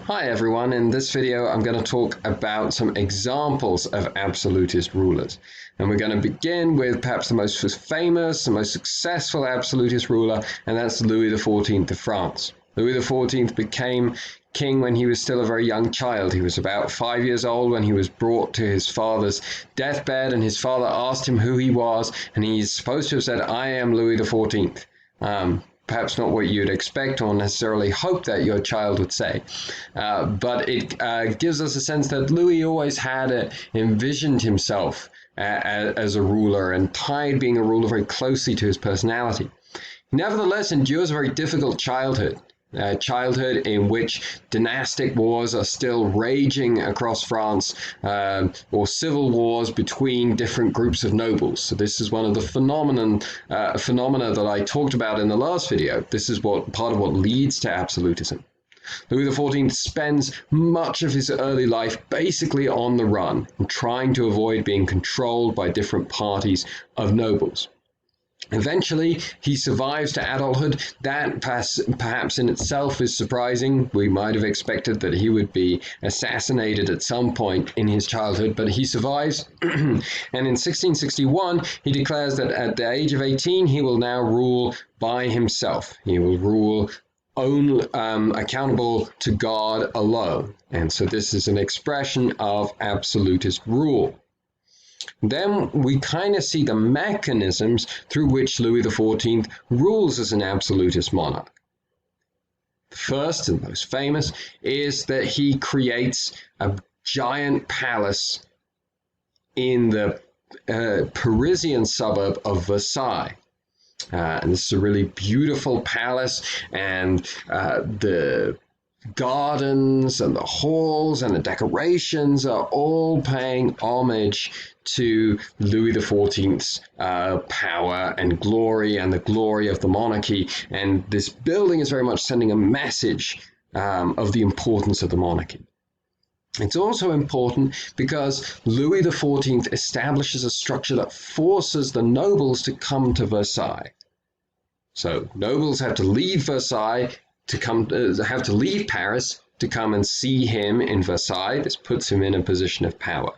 Hi everyone, in this video I'm going to talk about some examples of absolutist rulers. And we're going to begin with perhaps the most famous, the most successful absolutist ruler, and that's Louis XIV of France. Louis XIV became king when he was still a very young child. He was about 5 years old when he was brought to his father's deathbed, and his father asked him who he was, and he's supposed to have said, "I am Louis XIV." Perhaps not what you'd expect or necessarily hope that your child would say. But it gives us a sense that Louis always had envisioned himself as a ruler and tied being a ruler very closely to his personality. He nevertheless endures a very difficult childhood. Childhood in which dynastic wars are still raging across France, or civil wars between different groups of nobles. So this is one of the phenomena that I talked about in the last video. This is part of what leads to absolutism. Louis XIV spends much of his early life basically on the run, and trying to avoid being controlled by different parties of nobles. Eventually, he survives to adulthood. That perhaps in itself is surprising. We might have expected that he would be assassinated at some point in his childhood, but he survives. And in 1661, he declares that at the age of 18, he will now rule by himself. He will rule only accountable to God alone. And so this is an expression of absolutist rule. Then we kind of see the mechanisms through which Louis XIV rules as an absolutist monarch. The first and most famous is that he creates a giant palace in the Parisian suburb of Versailles. And this is a really beautiful palace, and the gardens and the halls and the decorations are all paying homage to Louis XIV's power and glory and the glory of the monarchy. And this building is very much sending a message of the importance of the monarchy. It's also important because Louis XIV establishes a structure that forces the nobles to come to Versailles. So nobles have to leave Versailles have to leave Paris to come and see him in Versailles. This puts him in a position of power.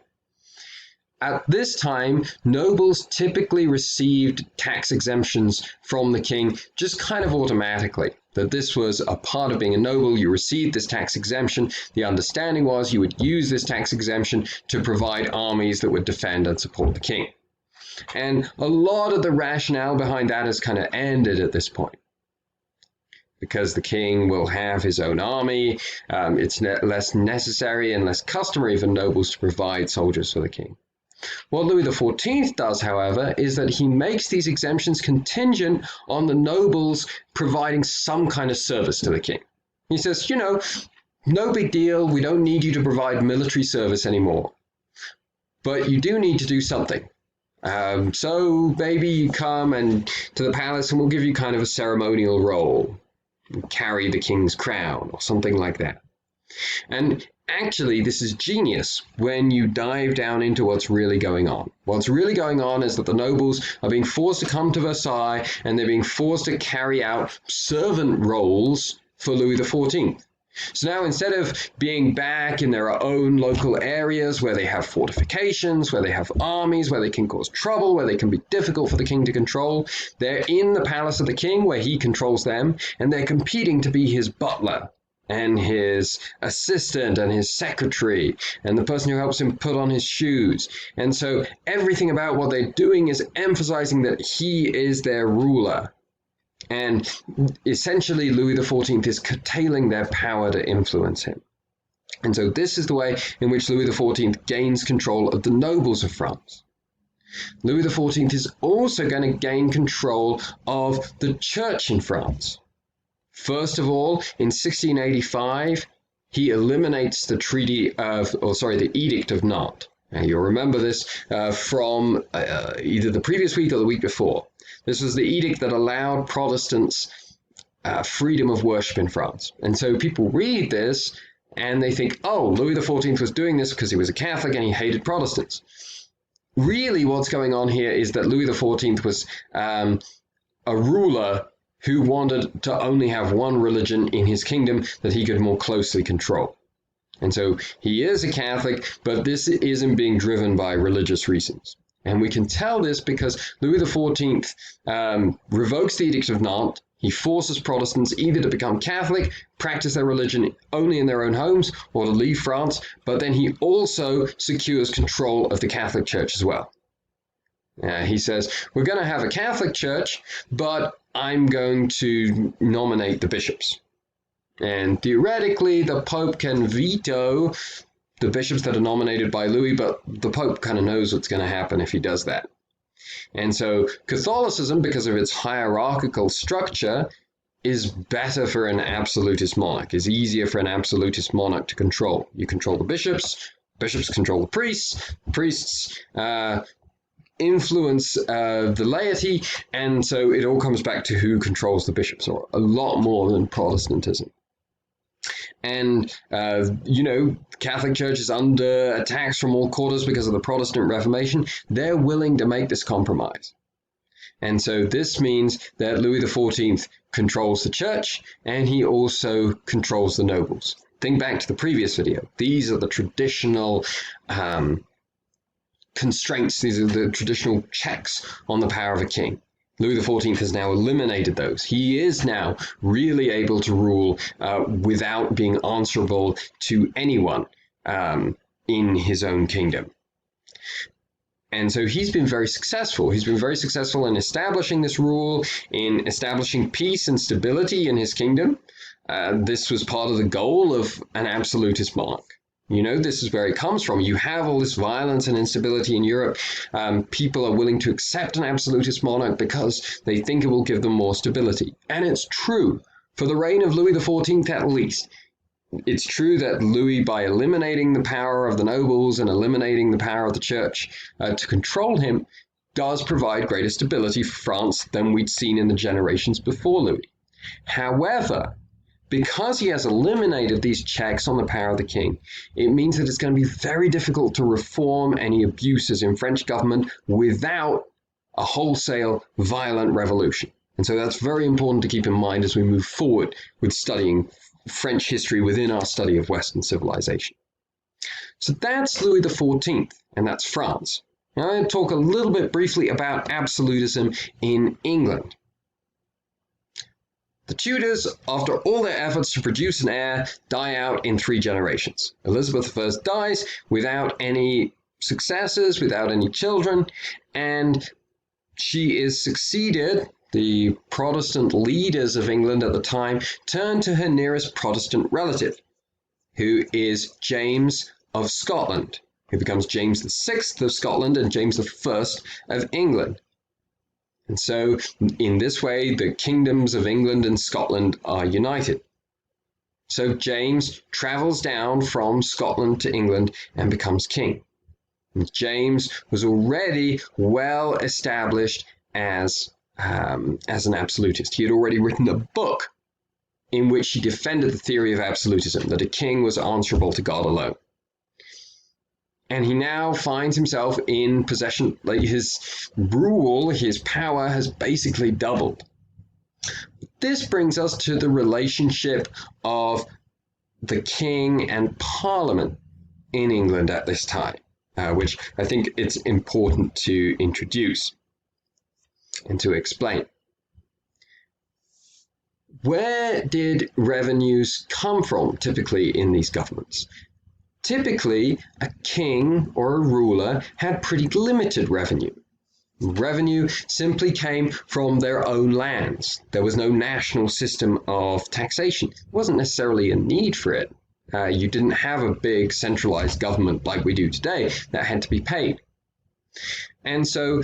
At this time, nobles typically received tax exemptions from the king just kind of automatically. That this was a part of being a noble. You received this tax exemption. The understanding was you would use this tax exemption to provide armies that would defend and support the king. And a lot of the rationale behind that has kind of ended at this point. Because the king will have his own army, it's less necessary and less customary for nobles to provide soldiers for the king. What Louis XIV does, however, is that he makes these exemptions contingent on the nobles providing some kind of service to the king. He says, no big deal, we don't need you to provide military service anymore, but you do need to do something. So maybe you come to the palace and we'll give you kind of a ceremonial role. Carry the king's crown or something like that. And actually, this is genius when you dive down into what's really going on. What's really going on is that the nobles are being forced to come to Versailles, and they're being forced to carry out servant roles for Louis XIV. So now, instead of being back in their own local areas where they have fortifications, where they have armies, where they can cause trouble, where they can be difficult for the king to control, they're in the palace of the king where he controls them, and they're competing to be his butler and his assistant and his secretary and the person who helps him put on his shoes. And so everything about what they're doing is emphasizing that he is their ruler. And essentially, Louis XIV is curtailing their power to influence him. And so this is the way in which Louis XIV gains control of the nobles of France. Louis XIV is also going to gain control of the church in France. First of all, in 1685, he eliminates the Edict of Nantes. And you'll remember this from either the previous week or the week before. This was the edict that allowed Protestants freedom of worship in France. And so people read this and they think, oh, Louis XIV was doing this because he was a Catholic and he hated Protestants. Really what's going on here is that Louis XIV was a ruler who wanted to only have one religion in his kingdom that he could more closely control. And so he is a Catholic, but this isn't being driven by religious reasons. And we can tell this because Louis XIV revokes the Edict of Nantes. He forces Protestants either to become Catholic, practice their religion only in their own homes, or to leave France, but then he also secures control of the Catholic Church as well. He says, we're going to have a Catholic Church, but I'm going to nominate the bishops. And theoretically, the Pope can veto the bishops that are nominated by Louis, but the Pope kind of knows what's going to happen if he does that. And so Catholicism, because of its hierarchical structure, is better for an absolutist monarch, is easier for an absolutist monarch to control. You control the bishops, bishops control the priests influence the laity, and so it all comes back to who controls the bishops, or a lot more than Protestantism. And, Catholic Church is under attacks from all quarters because of the Protestant Reformation. They're willing to make this compromise. And so this means that Louis XIV controls the church, and he also controls the nobles. Think back to the previous video. These are the traditional constraints. These are the traditional checks on the power of a king. Louis XIV has now eliminated those. He is now really able to rule without being answerable to anyone in his own kingdom. And so he's been very successful. He's been very successful in establishing this rule, in establishing peace and stability in his kingdom. This was part of the goal of an absolutist monarch. This is where it comes from. You have all this violence and instability in Europe. People are willing to accept an absolutist monarch because they think it will give them more stability. And it's true. For the reign of Louis XIV, at least, it's true that Louis, by eliminating the power of the nobles and eliminating the power of the church to control him, does provide greater stability for France than we'd seen in the generations before Louis. However, because he has eliminated these checks on the power of the king, it means that it's going to be very difficult to reform any abuses in French government without a wholesale, violent revolution. And so that's very important to keep in mind as we move forward with studying French history within our study of Western civilization. So that's Louis XIV, and that's France. Now I'm going to talk a little bit briefly about absolutism in England. The Tudors, after all their efforts to produce an heir, die out in 3 generations. Elizabeth I dies without any successors, without any children, and she is succeeded. The Protestant leaders of England at the time turn to her nearest Protestant relative, who is James of Scotland, who becomes James VI of Scotland and James I of England. And so, in this way, the kingdoms of England and Scotland are united. So James travels down from Scotland to England and becomes king. And James was already well established as an absolutist. He had already written a book in which he defended the theory of absolutism, that a king was answerable to God alone. And he now finds himself in possession, like his rule, his power has basically doubled. This brings us to the relationship of the king and parliament in England at this time, which I think it's important to introduce and to explain. Where did revenues come from typically in these governments? Typically, a king or a ruler had pretty limited revenue. Revenue simply came from their own lands. There was no national system of taxation. There wasn't necessarily a need for it. You didn't have a big centralized government like we do today that had to be paid. And so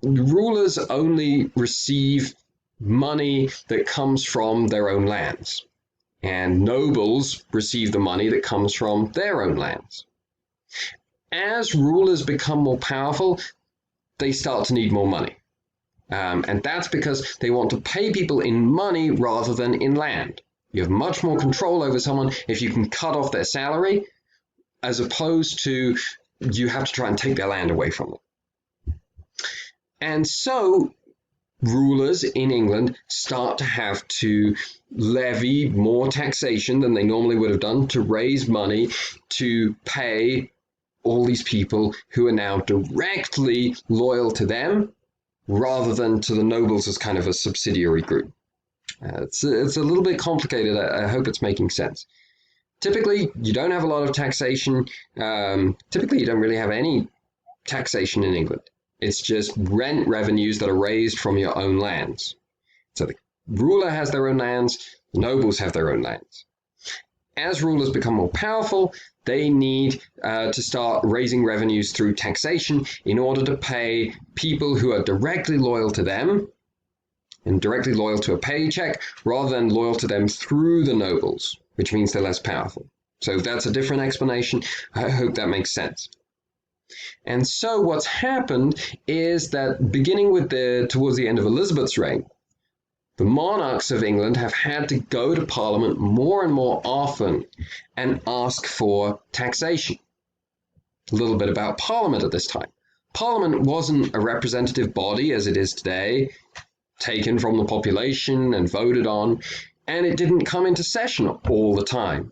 rulers only receive money that comes from their own lands. And nobles receive the money that comes from their own lands. As rulers become more powerful, they start to need more money. And that's because they want to pay people in money rather than in land. You have much more control over someone if you can cut off their salary, as opposed to you have to try and take their land away from them. And so rulers in England start to have to levy more taxation than they normally would have done to raise money to pay all these people who are now directly loyal to them rather than to the nobles as kind of a subsidiary group. It's a little bit complicated. I hope it's making sense. Typically, you don't have a lot of taxation. Typically, you don't really have any taxation in England. It's just rent revenues that are raised from your own lands. So the ruler has their own lands, the nobles have their own lands. As rulers become more powerful, they need to start raising revenues through taxation in order to pay people who are directly loyal to them and directly loyal to a paycheck rather than loyal to them through the nobles, which means they're less powerful. So that's a different explanation. I hope that makes sense. And so what's happened is that beginning with towards the end of Elizabeth's reign, the monarchs of England have had to go to Parliament more and more often and ask for taxation. A little bit about Parliament at this time. Parliament wasn't a representative body as it is today, taken from the population and voted on, and it didn't come into session all the time.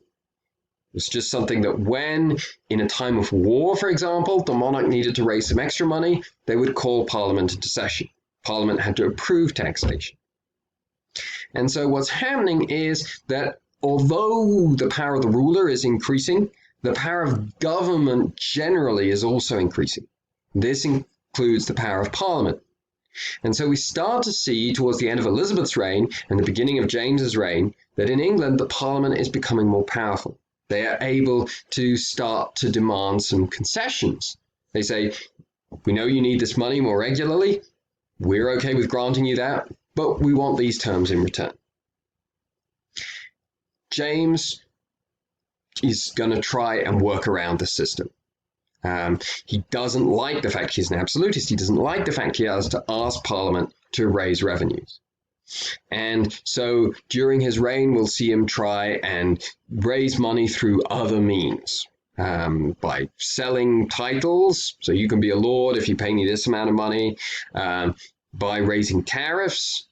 It's just something that when, in a time of war, for example, the monarch needed to raise some extra money, they would call Parliament into session. Parliament had to approve taxation. And so what's happening is that although the power of the ruler is increasing, the power of government generally is also increasing. This includes the power of Parliament. And so we start to see towards the end of Elizabeth's reign and the beginning of James's reign that in England the Parliament is becoming more powerful. They are able to start to demand some concessions. They say, we know you need this money more regularly. We're okay with granting you that, but we want these terms in return. James is going to try and work around the system. He doesn't like the fact he's an absolutist. He doesn't like the fact he has to ask Parliament to raise revenues. And so during his reign, we'll see him try and raise money through other means. By selling titles, so you can be a lord if you pay me this amount of money, by raising tariffs,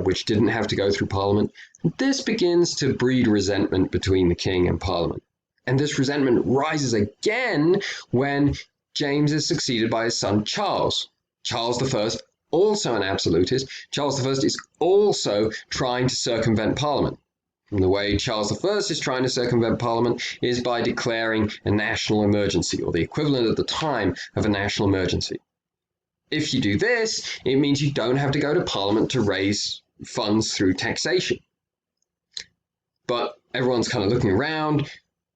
which didn't have to go through Parliament. This begins to breed resentment between the king and Parliament. And this resentment rises again when James is succeeded by his son Charles. Charles I, also an absolutist, Charles I is also trying to circumvent Parliament. And the way Charles I is trying to circumvent Parliament is by declaring a national emergency, or the equivalent at the time of a national emergency. If you do this, it means you don't have to go to Parliament to raise funds through taxation. But everyone's kind of looking around.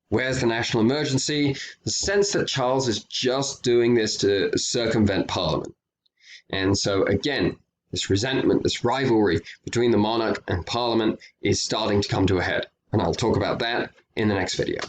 Where's the national emergency? The sense that Charles is just doing this to circumvent Parliament. And so again, this resentment, this rivalry between the monarch and Parliament is starting to come to a head. And I'll talk about that in the next video.